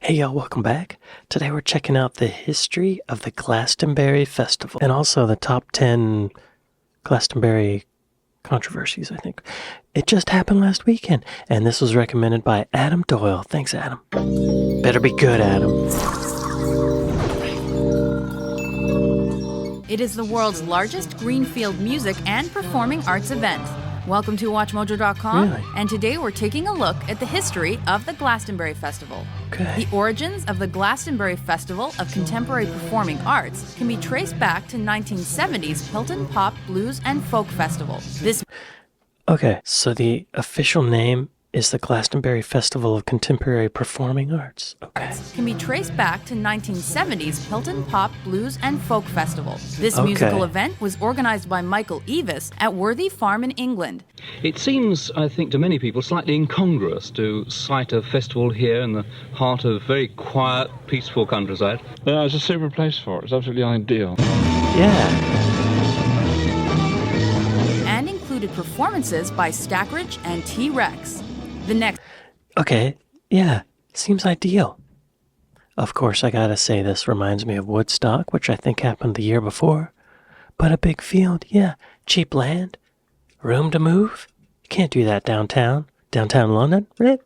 Hey y'all, welcome back. Today we're checking out the history of the Glastonbury Festival and also the top 10 Glastonbury controversies, I think. It just happened last weekend, and this was recommended by Adam Doyle. Thanks, Adam. Better be good, Adam. It is the world's largest greenfield music and performing arts event. Welcome to WatchMojo.com, Really? and today we're taking a look at the history of the Glastonbury Festival. Okay. The origins of the Glastonbury Festival of Contemporary Performing Arts can be traced back to 1970s Hilton Pop, Blues, and Folk Festival. This Okay, so the official name is the Glastonbury Festival of Contemporary Performing Arts. Okay. can be traced back to 1970s Hilton Pop, Blues, and Folk Festival. This Okay. musical event was organized by Michael Eavis at Worthy Farm in England. It seems, I think, to many people, slightly incongruous to cite a festival here in the heart of very quiet, peaceful countryside. It's a super place for it. It's absolutely ideal. Yeah. And included performances by Stackridge and T-Rex. The next Okay, yeah, seems ideal. Of course, I gotta say this reminds me of Woodstock, which I think happened the year before. But a big field, yeah, cheap land, room to move. You can't do that downtown London, right?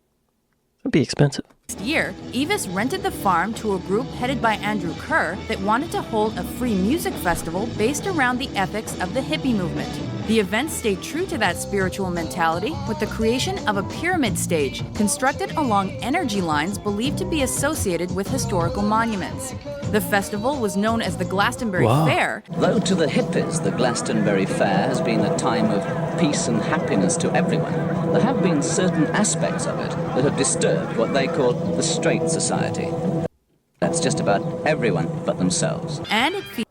It'd be expensive. year, Eavis rented the farm to a group headed by Andrew Kerr that wanted to hold a free music festival based around the ethics of the hippie movement. The event stayed true to that spiritual mentality with the creation of a pyramid stage constructed along energy lines believed to be associated with historical monuments. The festival was known as the Glastonbury Wow. Fair. Though to the hippies, the Glastonbury Fair has been a time of peace and happiness to everyone, there have been certain aspects of it that have disturbed what they call the straight society. That's just about everyone but themselves. And it featured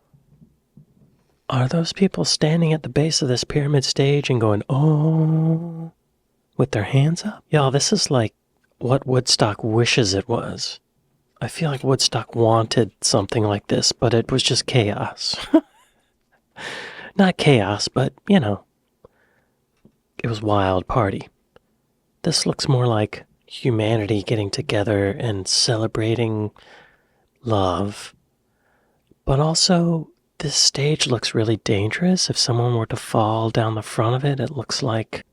Are those people standing at the base of this pyramid stage and going, oh, with their hands up? Y'all, this is like what Woodstock wishes it was. I feel like Woodstock wanted something like this, but it was just chaos. Not chaos, but, you know, it was wild party. This looks more like humanity getting together and celebrating love. But also, this stage looks really dangerous. If someone were to fall down the front of it, it looks like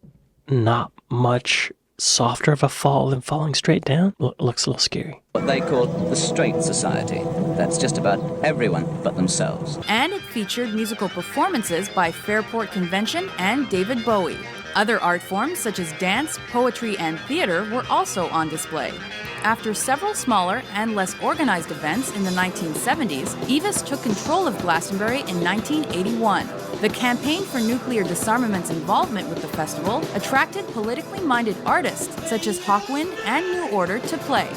not much softer of a fall than falling straight down. Looks a little scary. What they call the straight society. That's just about everyone but themselves. and it featured musical performances by Fairport Convention and David Bowie. Other art forms such as dance, poetry, and theater were also on display. After several smaller and less organized events in the 1970s, Eavis took control of Glastonbury in 1981. The campaign for nuclear disarmament's involvement with the festival attracted politically minded artists such as Hawkwind and New Order to play.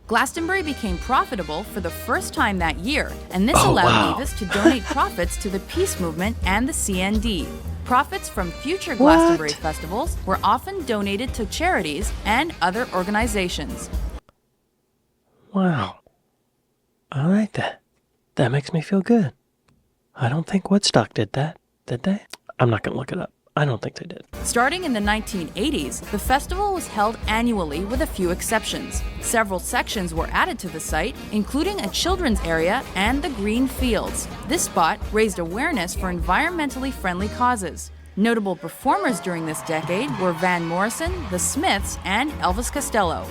Glastonbury became profitable for the first time that year, and this allowed wow. Eavis to donate profits to the peace movement and the CND. Profits from future Glastonbury festivals were often donated to charities and other organizations. Wow. I like that. That makes me feel good. I don't think Woodstock did that, did they? I'm not going to look it up. I don't think they did. Starting in the 1980s, the festival was held annually with a few exceptions. Several sections were added to the site, including a children's area and the green fields. This spot raised awareness for environmentally friendly causes. Notable performers during this decade were Van Morrison, The Smiths, and Elvis Costello.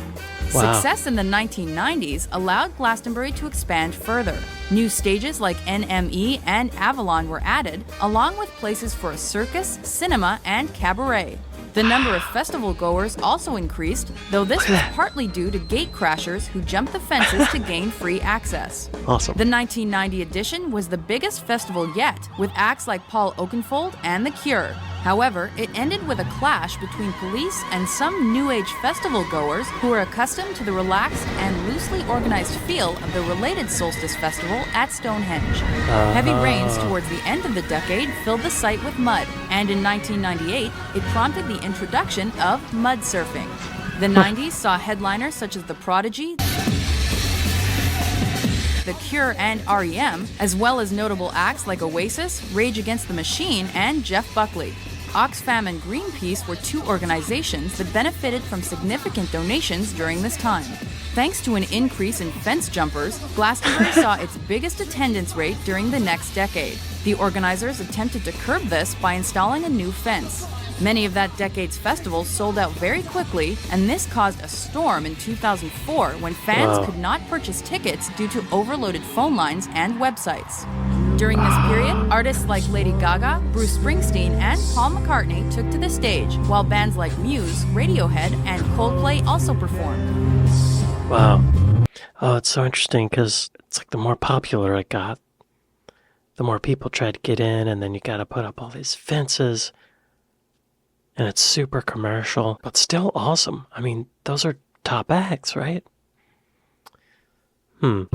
Wow. Success in the 1990s allowed Glastonbury to expand further. New stages like NME and Avalon were added, along with places for a circus, cinema, and cabaret. The number of festival goers also increased, though this was partly due to gate crashers who jumped the fences to gain free access. Awesome. The 1990 edition was the biggest festival yet, with acts like Paul Oakenfold and The Cure. However, it ended with a clash between police and some New Age festival goers who were accustomed to the relaxed and loosely organized feel of the related Solstice Festival at Stonehenge. Heavy rains towards the end of the decade filled the site with mud, and in 1998, it prompted the introduction of mud surfing. The 90s saw headliners such as The Prodigy, The Cure and REM, as well as notable acts like Oasis, Rage Against the Machine, and Jeff Buckley. Oxfam and Greenpeace were two organizations that benefited from significant donations during this time. Thanks to an increase in fence jumpers, Glastonbury saw its biggest attendance rate during the next decade. The organizers attempted to curb this by installing a new fence. Many of that decade's festivals sold out very quickly, and this caused a storm in 2004 when fans could not purchase tickets due to overloaded phone lines and websites. During this period, artists like Lady Gaga, Bruce Springsteen, and Paul McCartney took to the stage, while bands like Muse, Radiohead, and Coldplay also performed. Wow. Oh, it's so interesting because it's like the more popular it got, the more people tried to get in, and then you got to put up all these fences. And it's super commercial, but still awesome. I mean, those are top acts, right? In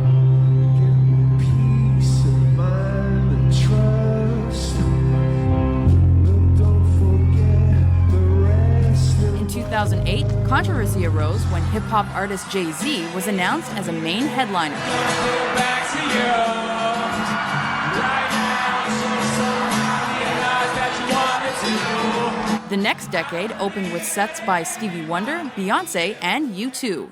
2008, controversy arose when hip-hop artist JayZ was announced as a main headliner. The next decade opened with sets by Stevie Wonder, Beyonce, and U2.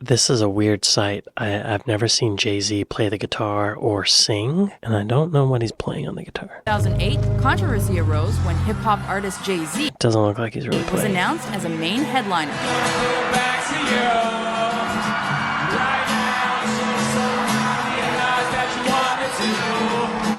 This is a weird sight. I've never seen JayZ play the guitar or sing, and I don't know what he's playing on the guitar. 2008, controversy arose when hip-hop artist JayZ Doesn't look like he's really playing. was announced as a main headliner.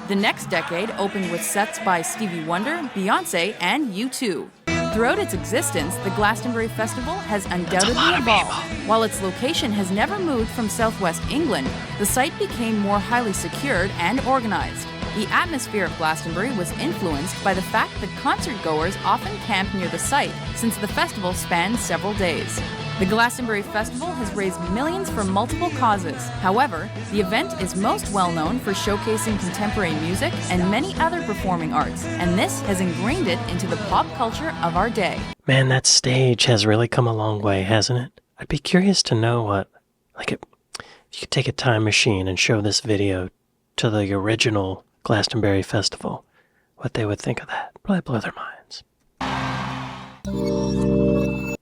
The next decade opened with sets by Stevie Wonder, Beyonce, and U2. Throughout its existence, the Glastonbury Festival has undoubtedly evolved. While its location has never moved from southwest England, the site became more highly secured and organized. The atmosphere of Glastonbury was influenced by the fact that concert-goers often camp near the site, since the festival spans several days. The Glastonbury Festival has raised millions for multiple causes. However, the event is most well known for showcasing contemporary music and many other performing arts, and this has ingrained it into the pop culture of our day. Man, that stage has really come a long way, hasn't it? I'd be curious to know what, if you could take a time machine and show this video to the original Glastonbury Festival, what they would think of that. Probably blow their minds.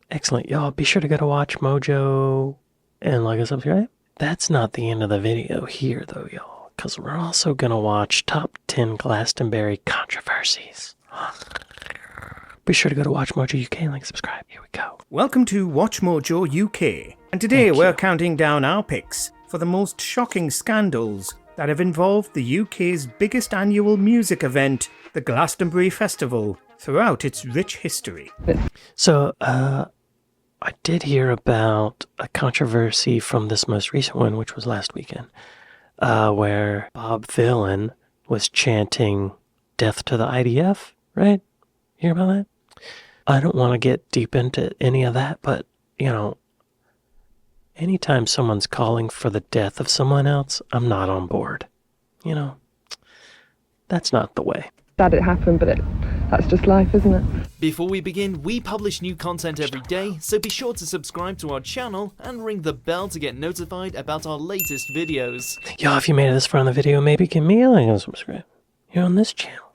Excellent. Y'all, be sure to go to WatchMojo and like and subscribe. That's not the end of the video here, though, y'all, because we're also going to watch Top 10 Glastonbury Controversies. Be sure to go to WatchMojo UK and like and subscribe. Here we go. Welcome to WatchMojo UK, and today we're counting down our picks for the most shocking scandals that have involved the UK's biggest annual music event, the Glastonbury Festival, throughout its rich history. So, I did hear about a controversy from this most recent one, which was last weekend, where Bob Dylan was chanting "Death to the IDF," right? Hear about that? I don't want to get deep into any of that, but, you know, anytime someone's calling for the death of someone else, I'm not on board. You know, that's not the way. Sad it happened, but that's just life, isn't it? Before we begin, we publish new content every day, so be sure to subscribe to our channel and ring the bell to get notified about our latest videos. Yo, if you made it this far in the video, maybe give me a like and subscribe. You're on this channel.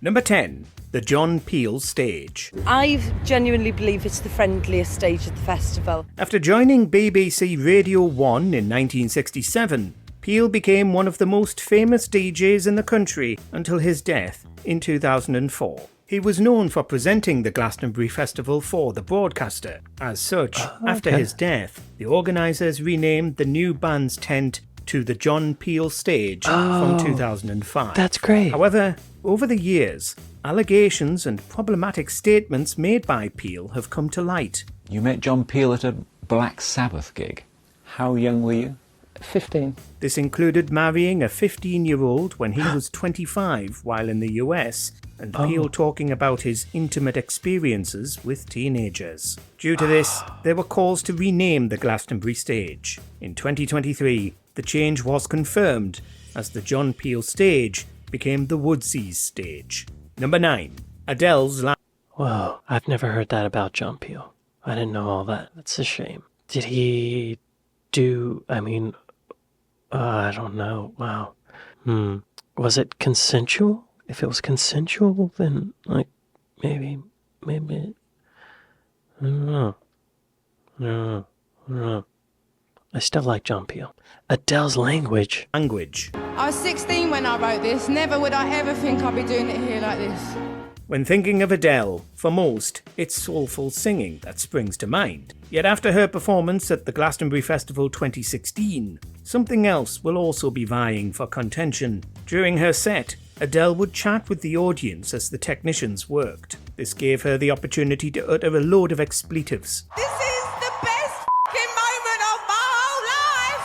Number 10. The John Peele Stage. I genuinely believe it's the friendliest stage of the festival. After joining BBC Radio 1 in 1967, Peele became one of the most famous DJs in the country until his death in 2004. He was known for presenting the Glastonbury Festival for the broadcaster. As such, after his death, the organisers renamed the new band's tent to the John Peele Stage from 2005. That's great. However, over the years, allegations and problematic statements made by Peele have come to light. You met John Peele at a Black Sabbath gig. How young were you? 15. This included marrying a 15-year-old when he was 25 while in the US, and Peele talking about his intimate experiences with teenagers. Due to this, there were calls to rename the Glastonbury stage. In 2023, the change was confirmed as the John Peele Stage became the Woodsies stage. Number 9. Adele's Whoa, I've never heard that about John Peele. I didn't know all that. That's a shame. Did he do, I don't know. Wow. Was it consensual? If it was consensual, then, maybe, I don't know. I still like John Peele. Adele's language. I was 16 when I wrote this. Never would I ever think I'd be doing it here like this. When thinking of Adele, for most, it's soulful singing that springs to mind. Yet after her performance at the Glastonbury Festival 2016, something else will also be vying for contention. During her set, Adele would chat with the audience as the technicians worked. This gave her the opportunity to utter a load of expletives. This is the best f***ing moment of my whole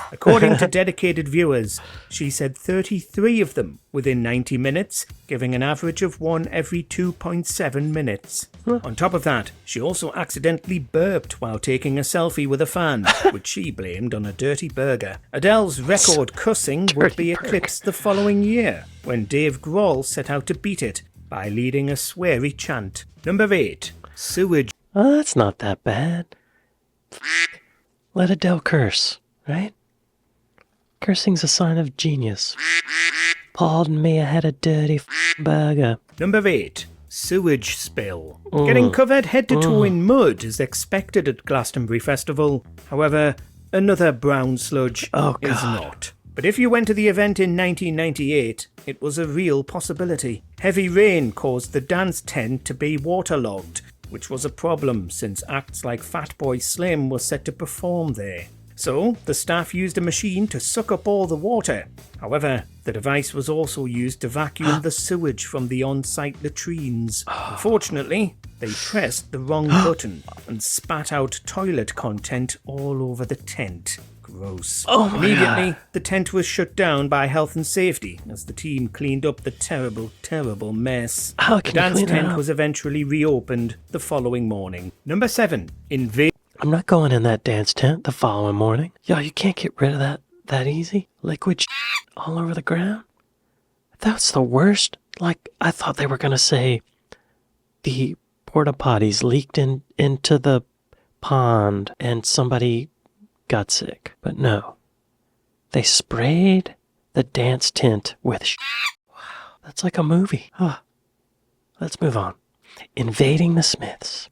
life! According to dedicated viewers, she said 33 of them within 90 minutes, giving an average of one every 2.7 minutes. On top of that, she also accidentally burped while taking a selfie with a fan, which she blamed on a dirty burger. Adele's record cussing would be eclipsed the following year, when Dave Grohl set out to beat it by leading a sweary chant. Number 8. Sewage. Oh, that's not that bad. Let Adele curse, right? Cursing's a sign of genius. Pardon me, I had a dirty burger. Number 8. Sewage Spill. Getting covered head to toe in mud is expected at Glastonbury Festival. However, another brown sludge is not. But if you went to the event in 1998, it was a real possibility. Heavy rain caused the dance tent to be waterlogged, which was a problem since acts like Fatboy Slim were set to perform there. So, the staff used a machine to suck up all the water. However, the device was also used to vacuum the sewage from the on-site latrines. Unfortunately, they pressed the wrong button and spat out toilet content all over the tent. Gross. Immediately, the tent was shut down by health and safety as the team cleaned up the terrible, terrible mess. How The can dance you clean tent it up? was eventually reopened the following morning. Number 7. I'm not going in that dance tent the following morning. Yo, you can't get rid of that easy. Liquid all over the ground. That's the worst. I thought they were going to say the porta potties leaked into the pond and somebody got sick. But no. They sprayed the dance tent with Wow, that's like a movie. Let's move on. Invading the Smiths.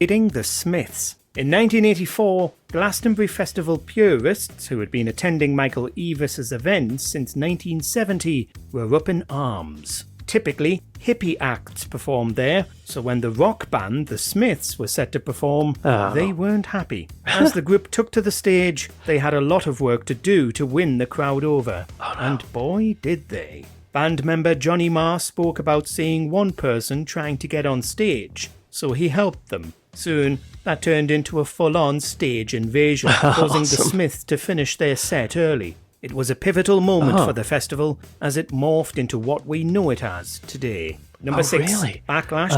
In 1984, Glastonbury Festival purists who had been attending Michael Eavis's events since 1970 were up in arms. Typically, hippie acts performed there, so when the rock band The Smiths were set to perform, they weren't happy. As the group took to the stage, they had a lot of work to do to win the crowd over. And boy, did they. Band member Johnny Marr spoke about seeing one person trying to get on stage, so he helped them. Soon, that turned into a full-on stage invasion, causing the Smiths to finish their set early. It was a pivotal moment for the festival, as it morphed into what we know it as today. Number 6, really? Backlash.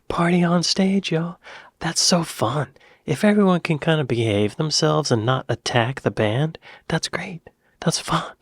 Party on stage, y'all. That's so fun. If everyone can kind of behave themselves and not attack the band, that's great. That's fun.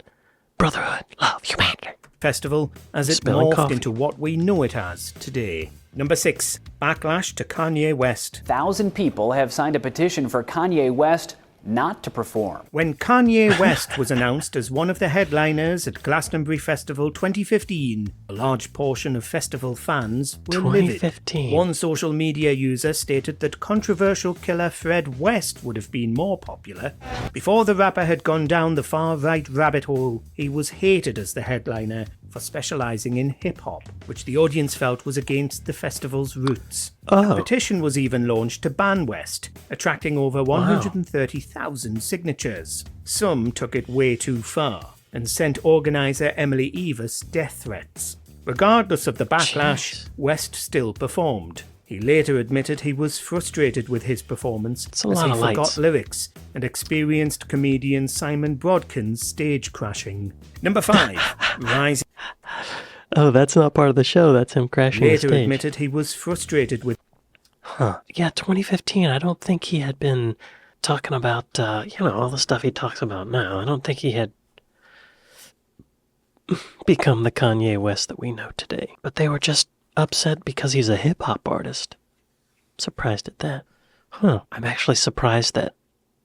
Brotherhood, love, humanity. Festival, as it Spilling morphed coffee. into what we know it as today. Number 6, Backlash to Kanye West. 1,000 people have signed a petition for Kanye West not to perform. When Kanye West was announced as one of the headliners at Glastonbury Festival 2015, a large portion of festival fans were livid. 2015. One social media user stated that controversial killer Fred West would have been more popular. Before the rapper had gone down the far-right rabbit hole, he was hated as the headliner for specialising in hip-hop, which the audience felt was against the festival's roots. A petition was even launched to ban West, attracting over 130,000 signatures. Some took it way too far and sent organiser Emily Eavis death threats. Regardless of the backlash, West still performed. He later admitted he was frustrated with his performance as he forgot lyrics and experienced comedian Simon Brodkin's stage crashing. Number 5, Rising. Oh, that's not part of the show. That's him crashing the Later stage. admitted he was frustrated with. Yeah, 2015. I don't think he had been talking about, all the stuff he talks about now. I don't think he had become the Kanye West that we know today. But they were just upset because he's a hip-hop artist. Surprised at that. Huh. I'm actually surprised that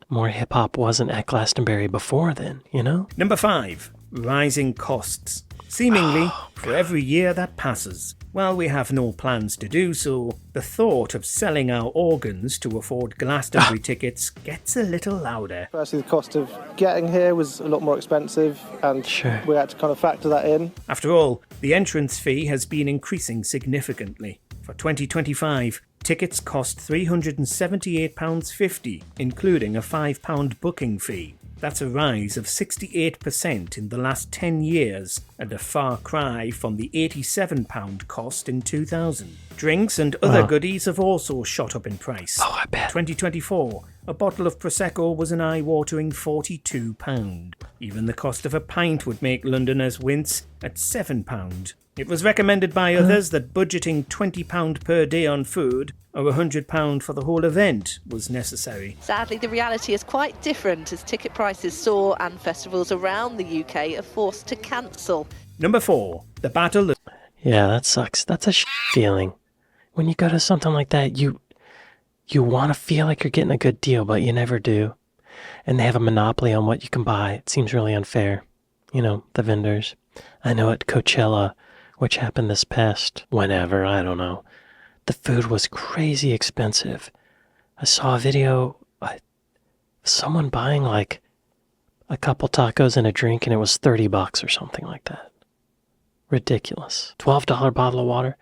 more hip-hop wasn't at Glastonbury before then, you know? Number 5. Rising costs. Seemingly, for every year that passes. While we have no plans to do so, the thought of selling our organs to afford Glastonbury tickets gets a little louder. Firstly, the cost of getting here was a lot more expensive, and we had to kind of factor that in. After all, the entrance fee has been increasing significantly. For 2025, tickets cost £378.50, including a £5 booking fee. That's a rise of 68% in the last 10 years, and a far cry from the £87 cost in 2000. Drinks and other goodies have also shot up in price. Oh, I bet. 2024, a bottle of Prosecco was an eye-watering £42. Even the cost of a pint would make Londoners wince at £7. It was recommended by others that budgeting £20 per day on food or £100 for the whole event was necessary. Sadly, the reality is quite different as ticket prices soar and festivals around the UK are forced to cancel. Number 4, the battle of... Yeah, that sucks. That's a feeling. When you go to something like that, you want to feel like you're getting a good deal, but you never do. And they have a monopoly on what you can buy. It seems really unfair. You know, the vendors. I know at Coachella, which happened this past whenever, I don't know, the food was crazy expensive. I saw a video of someone buying like a couple tacos and a drink, and it was $30 or something like that. Ridiculous. $12 bottle of water.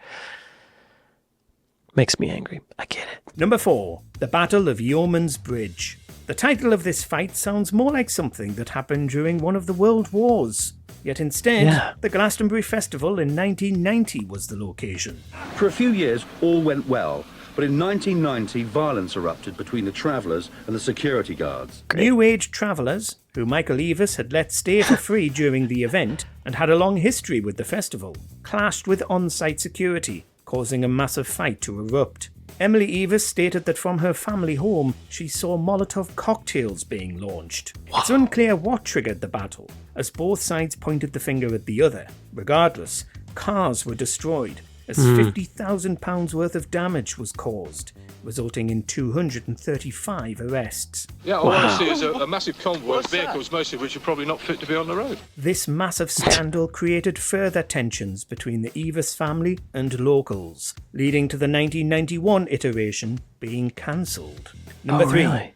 Makes me angry. I get it. Number 4, the Battle of Yeoman's Bridge. The title of this fight sounds more like something that happened during one of the world wars. Yet instead, the Glastonbury Festival in 1990 was the location. For a few years, all went well. But in 1990, violence erupted between the travellers and the security guards. New Age travellers, who Michael Eavis had let stay for free during the event and had a long history with the festival, clashed with on-site security, causing a massive fight to erupt. Emily Eavis stated that from her family home, she saw Molotov cocktails being launched. It's unclear what triggered the battle, as both sides pointed the finger at the other. Regardless, cars were destroyed, as £50,000 worth of damage was caused, resulting in 235 arrests. Yeah, all I see is a massive convoy of vehicles, most of which are probably not fit to be on the road. This massive scandal created further tensions between the Eavis family and locals, leading to the 1991 iteration being cancelled. Number 3. Really?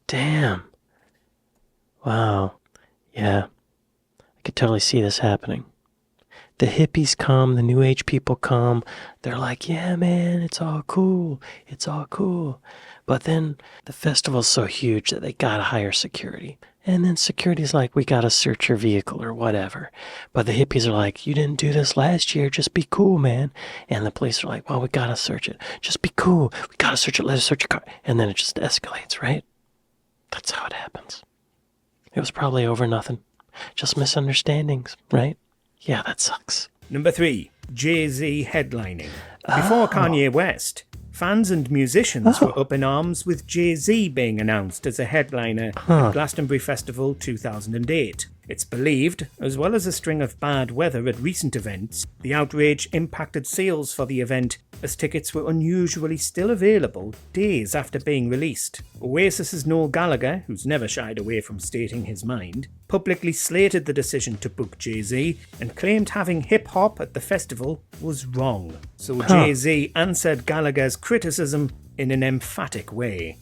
Damn. Wow. Yeah. I could totally see this happening. The hippies come, the new age people come, they're like, yeah, man, it's all cool, it's all cool. But then the festival's so huge that they gotta hire security. And then security's like, we gotta search your vehicle or whatever. But the hippies are like, you didn't do this last year, just be cool, man. And the police are like, well, we gotta search it. Just be cool, we gotta search it, let us search your car. And then it just escalates, right? That's how it happens. It was probably over nothing. Just misunderstandings, right? Yeah, that sucks. Number 3, JayZ headlining. Before Kanye West, fans and musicians were up in arms with JayZ being announced as a headliner at Glastonbury Festival 2008. It's believed, as well as a string of bad weather at recent events, the outrage impacted sales for the event as tickets were unusually still available days after being released. Oasis's Noel Gallagher, who's never shied away from stating his mind, publicly slated the decision to book JayZ and claimed having hip-hop at the festival was wrong. So JayZ answered Gallagher's criticism in an emphatic way.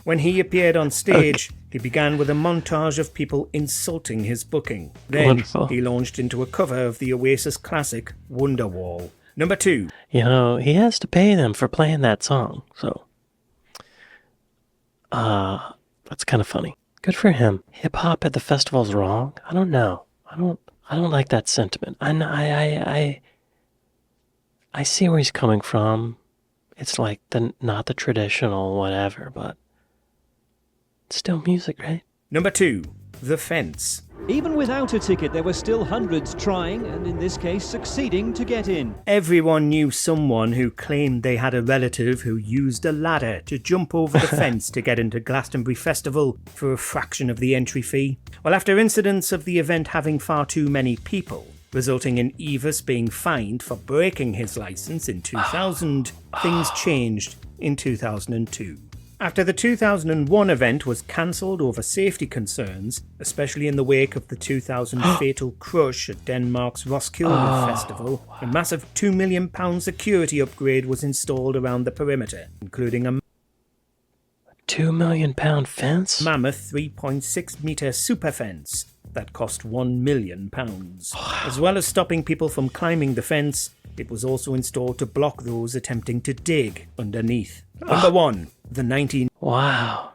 When he appeared on stage, he began with a montage of people insulting his booking. Then he launched into a cover of the Oasis classic Wonderwall. Number 2. You know, he has to pay them for playing that song, so that's kind of funny. Good for him. Hip hop at the festival's wrong? I don't know. I don't like that sentiment. I see where he's coming from. It's like not the traditional whatever, but still music, right? Number 2. The Fence. Even without a ticket, there were still hundreds trying, and in this case, succeeding to get in. Everyone knew someone who claimed they had a relative who used a ladder to jump over the fence to get into Glastonbury Festival for a fraction of the entry fee. Well, after incidents of the event having far too many people, resulting in Evis being fined for breaking his licence in 2000, things changed in 2002. After the 2001 event was cancelled over safety concerns, especially in the wake of the 2000 fatal crush at Denmark's Roskilde Festival, a massive £2 million security upgrade was installed around the perimeter, including a £2 million fence? Mammoth 3.6 metre super fence that cost £1 million. As well as stopping people from climbing the fence, it was also installed to block those attempting to dig underneath. Number 1. The 19... Wow.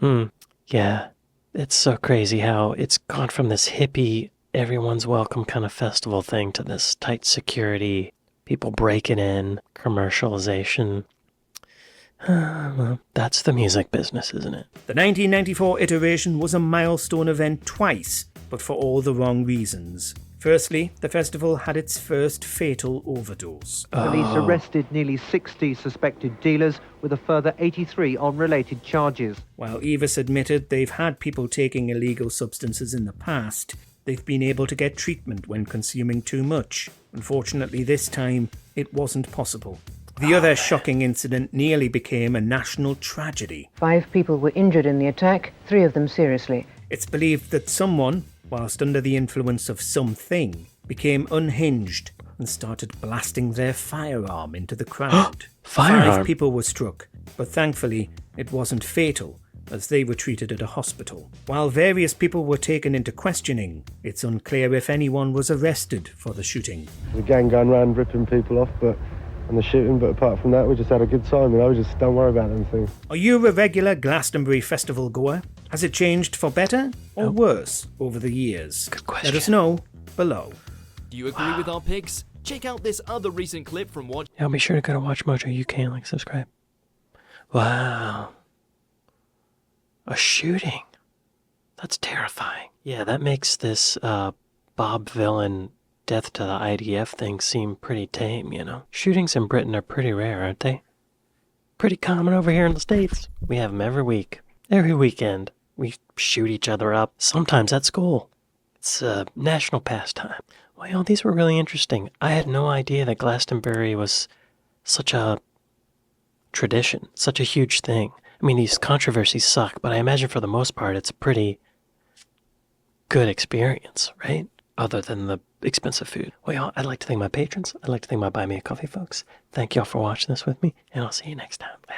Damn. Yeah. It's so crazy how it's gone from this hippie, everyone's welcome kind of festival thing to this tight security, people breaking in, commercialization. Well, that's the music business, isn't it? The 1994 iteration was a milestone event twice, but for all the wrong reasons. Firstly, the festival had its first fatal overdose. Police arrested nearly 60 suspected dealers with a further 83 on related charges. While Evis admitted they've had people taking illegal substances in the past, they've been able to get treatment when consuming too much. Unfortunately, this time, it wasn't possible. The other shocking incident nearly became a national tragedy. 5 people were injured in the attack, 3 of them seriously. It's believed that someone, whilst under the influence of something, became unhinged and started blasting their firearm into the crowd. Firearm? 5 people were struck, but thankfully it wasn't fatal, as they were treated at a hospital. While various people were taken into questioning, it's unclear if anyone was arrested for the shooting. The gang going around ripping people off, and the shooting, but apart from that, we just had a good time, we just don't worry about them things. Are you a regular Glastonbury Festival goer? Has it changed for better or worse over the years? Good question. Let us know below. Do you agree with our picks? Check out this other recent clip from Watch. Yeah, be sure to go to WatchMojo UK and subscribe. Wow. A shooting. That's terrifying. Yeah, that makes this Bob Villain death to the IDF thing seem pretty tame, you know? Shootings in Britain are pretty rare, aren't they? Pretty common over here in the States. We have them every week. Every weekend. We shoot each other up. Sometimes at school. It's a national pastime. Well, these were really interesting. I had no idea that Glastonbury was such a tradition, such a huge thing. I mean, these controversies suck, but I imagine for the most part it's a pretty good experience, right? Other than the expensive food. Well, I'd like to thank my patrons. I'd like to thank my Buy Me a Coffee folks. Thank y'all for watching this with me, and I'll see you next time. Yeah.